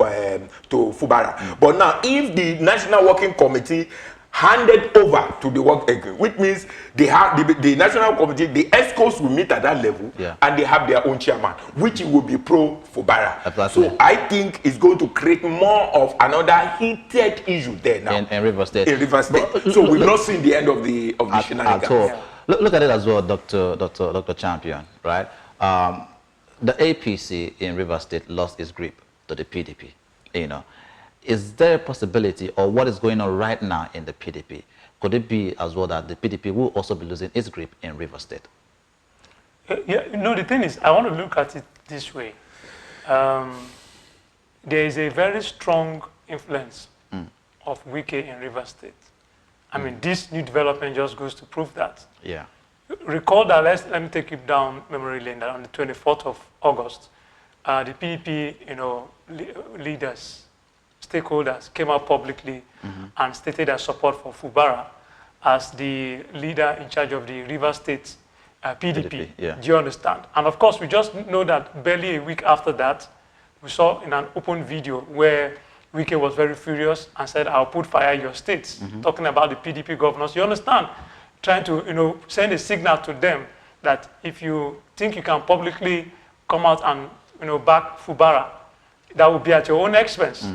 Speaker 4: Fubara. But now, if the National Working Committee handed over to the work agent, which means they have the National Committee, the ESCOs will meet at that level, and they have their own chairman, which will be pro-Fubara. So I think it's going to create more of another heated issue there now.
Speaker 2: In River State.
Speaker 4: In River State. So we've not seen the end of the shenanigans.
Speaker 2: Look at it as well, Dr. Champion, right? The APC in River State lost its grip to the PDP, you know. Is there a possibility, or what is going on right now in the PDP? Could it be as well that the PDP will also be losing its grip in River State?
Speaker 3: Yeah, you know, the thing is, I want to look at it this way. There is a very strong influence of Wike in River State. I mean, this new development just goes to prove that.
Speaker 2: Yeah.
Speaker 3: Recall that, let me take you down memory lane, that on the 24th of August, the PDP, you know, leaders, stakeholders came out publicly and stated their support for Fubara as the leader in charge of the River State PDP. Do you understand? And of course, we just know that barely a week after that, we saw in an open video where Wike was very furious and said, "I'll put fire in your states," talking about the PDP governors. You understand? trying to, send a signal to them that if you think you can publicly come out and, back Fubara, that will be at your own expense.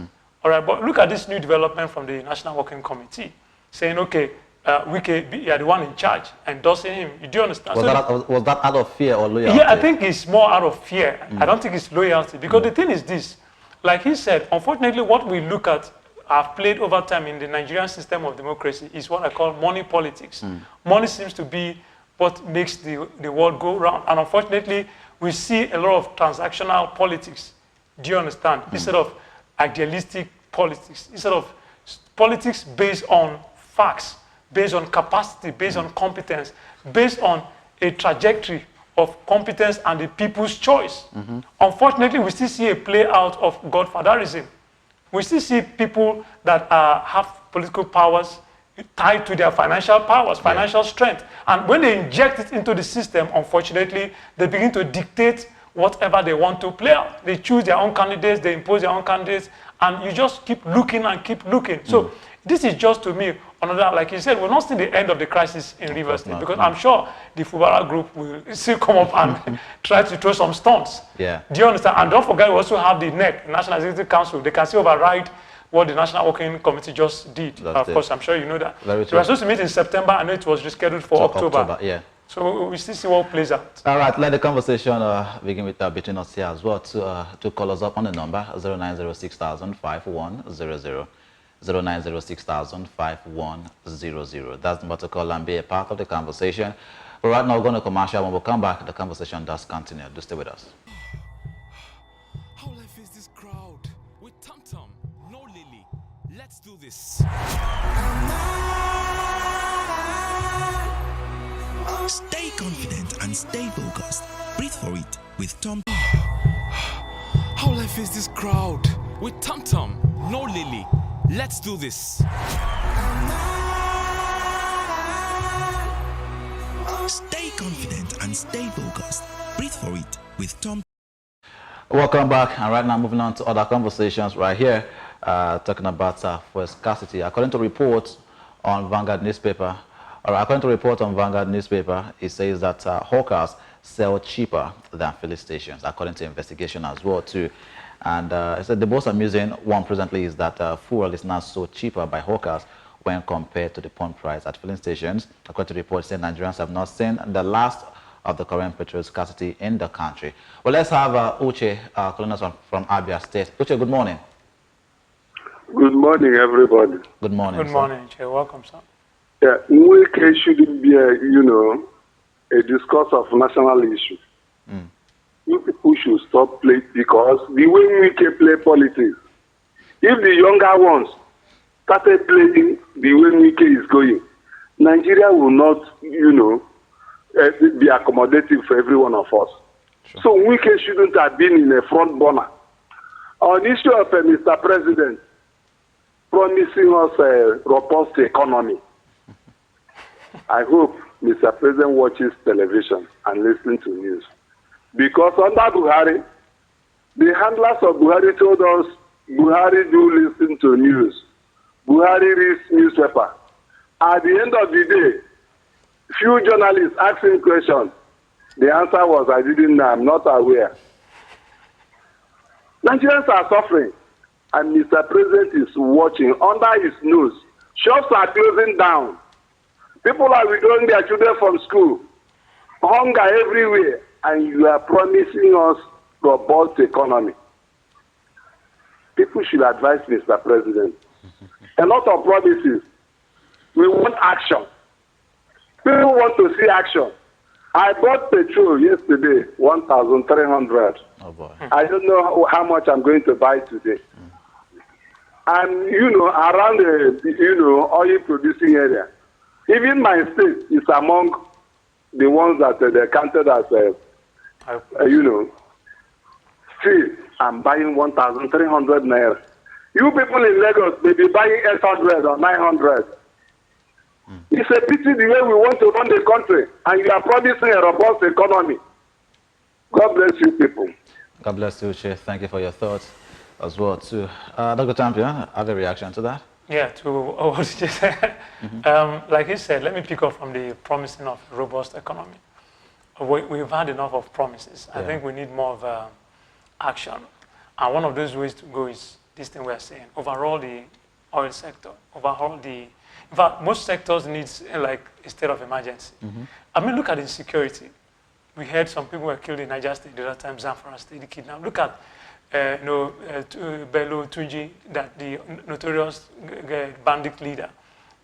Speaker 3: All right, but look at this new development from the National Working Committee, saying, okay, Wike, you are the one in charge, endorsing him. You do understand?
Speaker 2: Was that out of fear or loyalty?
Speaker 3: Yeah, I think it's more out of fear. I don't think it's loyalty. Because the thing is this, like he said, unfortunately, what we look at, have played over time in the Nigerian system of democracy is what I call money politics. Money seems to be what makes the world go round. And unfortunately, we see a lot of transactional politics. Do you understand? Instead of idealistic politics, instead of politics based on facts, based on capacity, based on competence, based on a trajectory of competence and the people's choice. Unfortunately, we still see a play out of godfatherism. We still see people that have political powers tied to their financial powers, financial strength. And when they inject it into the system, unfortunately, they begin to dictate whatever they want to play out. They choose their own candidates, they impose their own candidates, and you just keep looking and keep looking. So this is just, to me, another, like you said, we're not seeing the end of the crisis in Rivers State, because I'm sure the Fubara group will still come up and try to throw some stunts. Yeah. Do you understand? And don't forget, we also have the NEC, National Executive Council. They can still override what the National Working Committee just did. Of course, I'm sure you know that. Very true. We were supposed to meet in September, and it was rescheduled for October. Yeah. So we still see what plays out. All
Speaker 2: right, let the conversation begin with between us here as well. To call us up on the number 0906-5100. 0906-5100. That's the number to call and be a part of the conversation. But right now, we're going to commercial. When we come back, the conversation does continue. Do stay with us.
Speaker 1: How life is this crowd? With Tom Tom, no Lily. Let's do this.
Speaker 5: Stay confident and stay focused. Breathe for it with Tom.
Speaker 1: How life is this crowd? With Tom Tom, no Lily. Let's do this.
Speaker 5: Stay confident and stay focused. Breathe for it with Tom.
Speaker 2: Welcome back, and right now moving on to other conversations right here, talking about fuel scarcity. According to reports on Vanguard newspaper, it says that hawkers sell cheaper than filling stations, according to investigation as well too. And it said the most amusing one presently is that fuel is now so cheaper by hawkers when compared to the pump price at filling stations. According to reports, saying Nigerians have not seen the last of the current petrol scarcity in the country. Well, let's have Uche calling us from Abia State. Uche, good morning.
Speaker 6: Good morning, everybody.
Speaker 2: Good morning.
Speaker 3: Good morning, Uche. Welcome, sir.
Speaker 6: Yeah, Wike shouldn't be a discourse of national issue. You people should stop playing, because the way Wike play politics, if the younger ones started playing the way Wike is going, Nigeria will not, be accommodative for every one of us. Sure. So Wike shouldn't have been in a front burner. On the issue of Mr. President promising us a robust economy, I hope Mr. President watches television and listens to news. Because under Buhari, the handlers of Buhari told us Buhari do listen to news. Buhari reads newspaper. At the end of the day, few journalists asking questions. The answer was, I didn't know, I'm not aware. Nigerians are suffering, and Mr. President is watching under his nose. Shops are closing down. People are withdrawing their children from school. Hunger everywhere, and you are promising us robust economy. People should advise Mr. President. A lot of promises. We want action. People want to see action. I bought petrol yesterday, 1,300.
Speaker 2: Oh boy.
Speaker 6: I don't know how much I'm going to buy today. And, around the, oil producing area, even my state is among the ones that they counted as, still, I'm buying 1,300 naira. You people in Lagos may be buying 800 or 900. It's a pity the way we want to run the country, and you are promising a robust economy. God bless you people.
Speaker 2: God bless you, Uche. Thank you for your thoughts as well too. Dr. Champion, have a reaction to that?
Speaker 3: Yeah, what did you say? Like he said, let me pick up from the promising of a robust economy. We've had enough of promises. I think we need more of action. And one of those ways to go is this thing we're saying. Overall, the oil sector, in fact, most sectors needs like a state of emergency. I mean, look at insecurity. We heard some people were killed in Niger State the other time, Zamfara State, kidnapped. Look at Bello Tunji, that the notorious bandit leader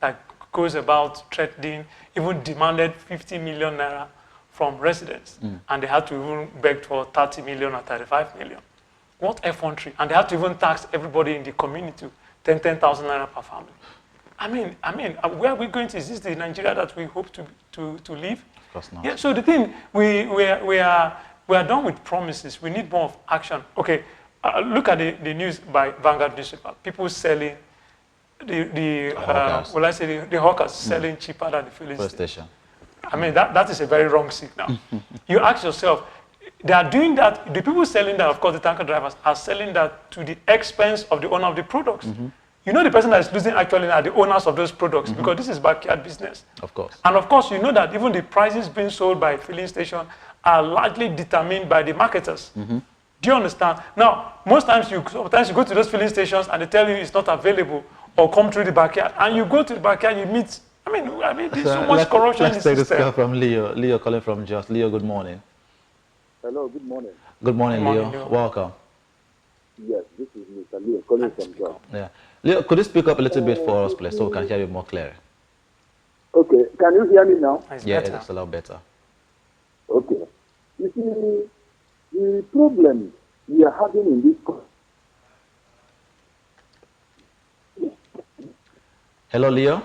Speaker 3: that goes about threatening, even demanded 50 million naira from residents, and they had to even beg for 30 million or 35 million. What effrontery! And they had to even tax everybody in the community 10,000 naira per family. I mean, where are we going to? Is this the Nigeria that we hope to live?
Speaker 2: Of course not.
Speaker 3: Yeah. So the thing we are done with promises. We need more of action. Okay. Look at the news by Vanguard newspaper. People selling the hawkers selling cheaper than the filling station. I mean, that is a very wrong signal. You ask yourself, they are doing that, the people selling that, of course, the tanker drivers are selling that to the expense of the owner of the products. You know the person that is losing actually are the owners of those products because this is backyard business.
Speaker 2: Of course.
Speaker 3: And of course, you know that even the prices being sold by filling station are largely determined by the marketers. Do you understand? Now, sometimes you go to those filling stations and they tell you it's not available or come through the backyard. And you go to the backyard, you meet, I mean, there's so much corruption in the system.
Speaker 2: Let's take this call from Leo. Leo calling from Just. Leo, good morning.
Speaker 7: Hello, good morning.
Speaker 2: Good morning, Leo. Welcome.
Speaker 7: Yes, this is Mr. Leo calling from Just.
Speaker 2: Yeah. Leo, could you speak up a little bit for us, please, so we can hear you more clearly?
Speaker 7: Okay, can you hear me now?
Speaker 2: Yeah, it's a lot better.
Speaker 7: Okay. You see, the problem we are having in this country.
Speaker 2: Hello, Leo.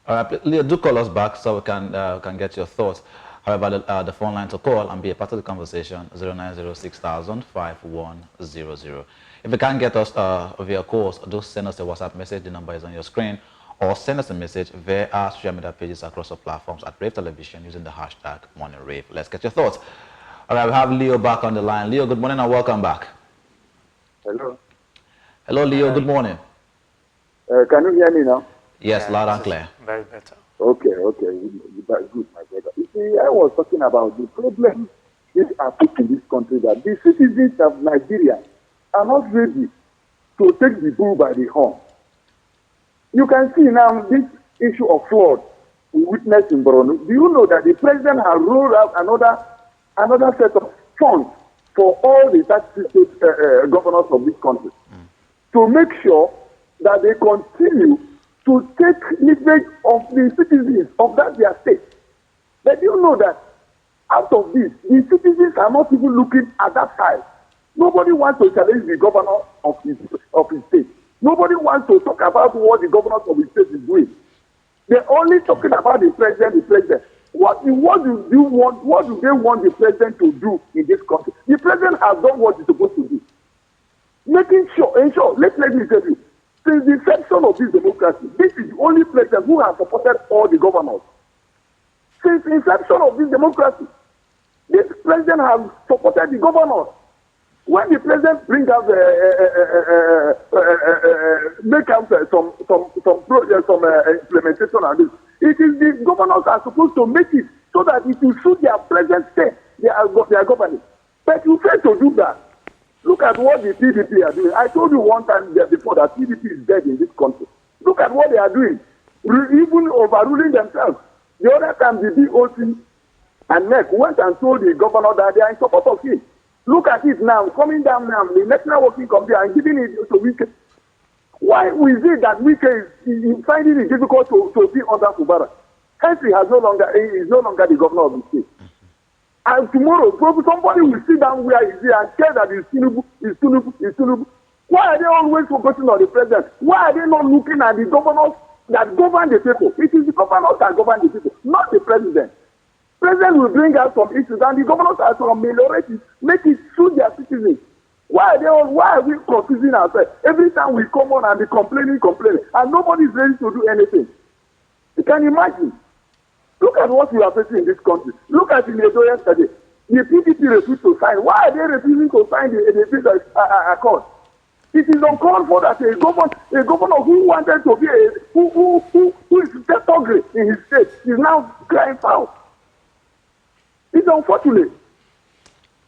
Speaker 2: All right, Leo, do call us back so we can get your thoughts. However, the phone line to call and be a part of the conversation, 0906 5100. If you can't get us via calls, do send us a WhatsApp message. The number is on your screen. Or send us a message via our social media pages across our platforms at Rave Television using the hashtag #MorningRave. Let's get your thoughts. All right, we have Leo back on the line. Leo, good morning and welcome back.
Speaker 7: Hello.
Speaker 2: Hello, Leo. Good morning.
Speaker 7: Can you hear me now?
Speaker 2: Yes, loud and clear.
Speaker 3: Very better.
Speaker 7: Okay. Good, my brother. You see, I was talking about the problem this affects in this country, that the citizens of Nigeria are not ready to take the bull by the horn. You can see now this issue of flood we witnessed in Borno. Do you know that the president has rolled out another set of funds for all the 36 governors of this country to make sure that they continue to take advantage of the citizens of their state? But you know that out of this, the citizens are not even looking at that side. Nobody wants to challenge the governor of his state. Nobody wants to talk about what the governor of his state is doing. They're only talking about the president. What do they want the president to do in this country? The president has done what he's supposed to do. Let me tell you, since the inception of this democracy, this is the only president who has supported all the governors. Since the inception of this democracy, this president has supported the governors. When the president brings out some projects, some implementation and this, it is the governors are supposed to make it so that it will suit their present state, their government. But you fail to do that. Look at what the PDP are doing. I told you one time before that PDP is dead in this country. Look at what they are doing, even overruling themselves. The other time the DOC and NEC went and told the governor that they are in support of him. Look at it now, coming down now, the National Working Committee and giving it to Wike. Why is it that Wike is finding it difficult to be under Kubara? Hence, he is no longer the governor of the state. And tomorrow, probably somebody will sit down where he is and care that it's Tinubu. Why are they always focusing on the president? Why are they not looking at the governors that govern the people? It is the governors that govern the people, not the president. President will bring out some issues and the governors are some minorities, make it suit their citizens. Why are we confusing ourselves? Every time we come on and be complaining, and nobody is ready to do anything. You can imagine. Look at what we are facing in this country. Look at the Edo yesterday. The PDP refused to sign. Why are they refusing to sign the peace accord? It is uncalled for that a governor who wanted to be who is hungry in his state is now crying foul. It's unfortunate.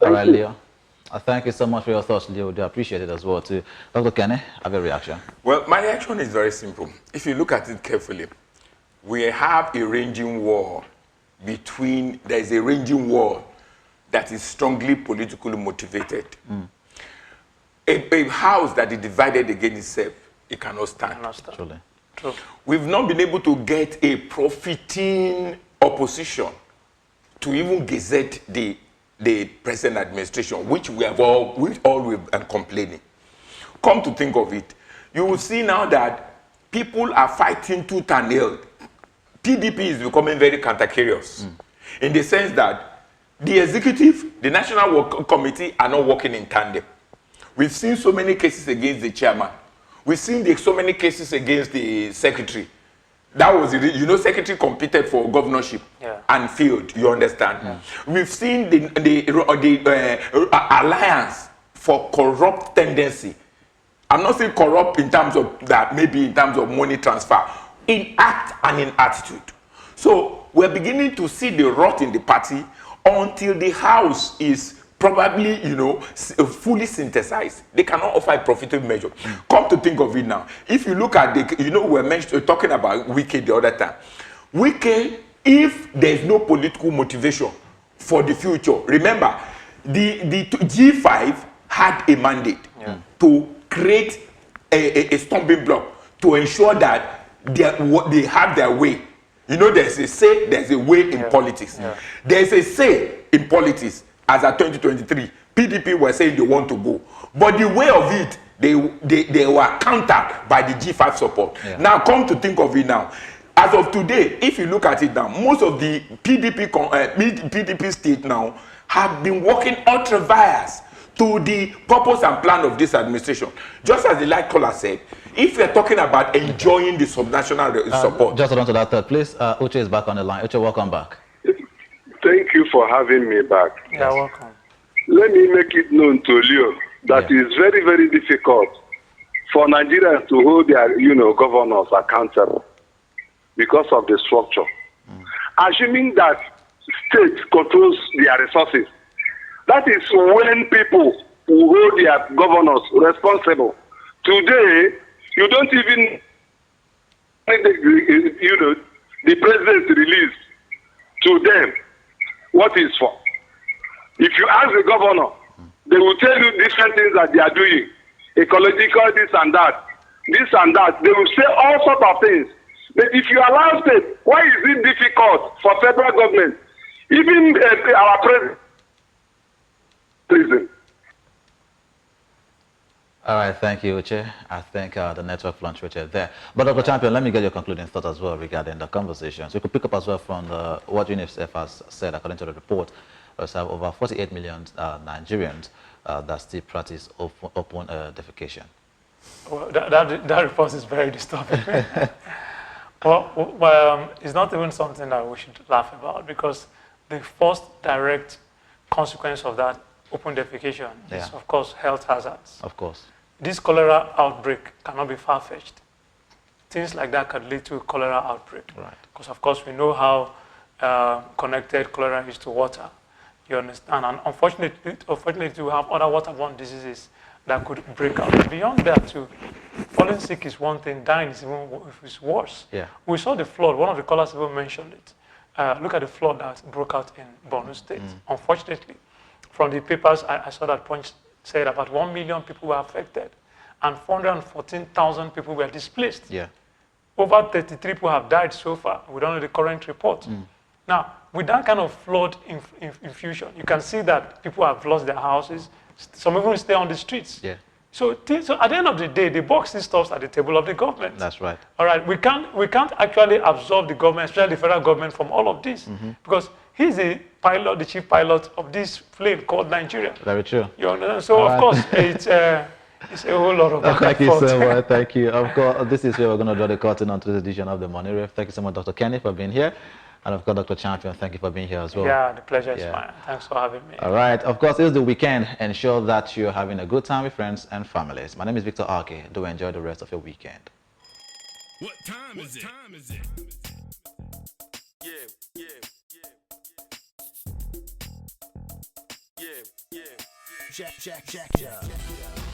Speaker 2: All right, Leo. Thank you so much for your thoughts, Leo. We do appreciate it as well, too. Dr. Kenny, have a reaction.
Speaker 4: Well, my reaction is very simple. If you look at it carefully, we have a raging war there's a raging war that is strongly politically motivated. A house that is divided against itself, it cannot stand.
Speaker 2: Truly.
Speaker 3: True.
Speaker 4: We've not been able to get a profiting opposition to even gazette the present administration, which we've been complaining. Come to think of it, you will see now that people are fighting tooth and nail. PDP is becoming very cantankerous in the sense that the executive, the National Work Committee are not working in tandem. We've seen so many cases against the chairman. We've seen so many cases against the secretary. That was, secretary competed for governorship and failed, you understand? Yeah. We've seen the alliance for corrupt tendency. I'm not saying corrupt in terms of that, maybe in terms of money transfer, in act and in attitude. So we're beginning to see the rot in the party until the house is probably, fully synthesized. They cannot offer a profitable measure. Come to think of it now. If you look at we're talking about Wike the other time. Wike, if there's no political motivation for the future, remember, the G5 had a mandate to create a stumbling block to ensure that they have their way. There's a say, there's a way in politics. Yeah. There's a say in politics. As at 2023, PDP were saying they want to go. But the way of it, they were countered by the G5 support. Yeah. Now, come to think of it now. As of today, if you look at it now, most of the PDP state now have been working ultra vires to the purpose and plan of this administration. Just as the light caller said, if we're talking about enjoying the subnational support.
Speaker 2: Just on to that third, please. Uche is back on the line. Uche, welcome back.
Speaker 6: Thank you for having me back.
Speaker 3: You're welcome.
Speaker 6: Let me make it known to Leo that it's very, very difficult for Nigerians to hold their, governors accountable because of the structure. Assuming that state controls their resources, that is when people will hold their governors responsible. Today, you don't even, the president's release to them what is for. If you ask the governor, they will tell you different things that they are doing. Ecological, this and that. This and that. They will say all sorts of things. But if you allow state, why is it difficult for federal government? Even our president.
Speaker 2: All right, thank you, Uche. I think the network fluctuated there. But Dr. Champion, let me get your concluding thought as well regarding the conversation. So you could pick up as well from what UNICEF has said, according to the report. We have over 48 million Nigerians that still practice open defecation.
Speaker 3: Well, that report is very disturbing. well, it's not even something that we should laugh about, because the first direct consequence of that open defecation is, of course, health hazards.
Speaker 2: Of course.
Speaker 3: This cholera outbreak cannot be far-fetched. Things like that could lead to a cholera outbreak.
Speaker 2: Right.
Speaker 3: Because, of course, we know how connected cholera is to water. You understand? And unfortunately, we have other waterborne diseases that could break out. Beyond that, too, falling sick is one thing, dying is even worse. Yeah. We saw the flood. One of the callers even mentioned it. Look at the flood that broke out in Borno State. Unfortunately, from the papers, I saw that Punch said about 1 million people were affected and 414,000 people were displaced. Yeah. Over 33 people have died so far. We don't know the current report. Now, with that kind of flood infusion, you can see that people have lost their houses. Some even stay on the streets. Yeah. So at the end of the day, the box still stops at the table of the government.
Speaker 2: That's right.
Speaker 3: All right, we can't actually absorb the government, especially the federal government, from all of this, because he's the pilot, the chief pilot of this plane called Nigeria.
Speaker 2: Very true.
Speaker 3: You understand? So of course it's a whole lot of
Speaker 2: Thank you so much. Thank you. Of course, this is where we're going to draw the curtain onto this edition of the Morning Rave. Thank you so much, Dr. Kenny, for being here. And of course, Dr. Champion, thank you for being here as well.
Speaker 3: Yeah, the pleasure is mine. Thanks for having me.
Speaker 2: All right. Of course, it's the weekend. Ensure that you're having a good time with friends and families. My name is Victor Arke. Do enjoy the rest of your weekend.
Speaker 5: What time is it? Check it out.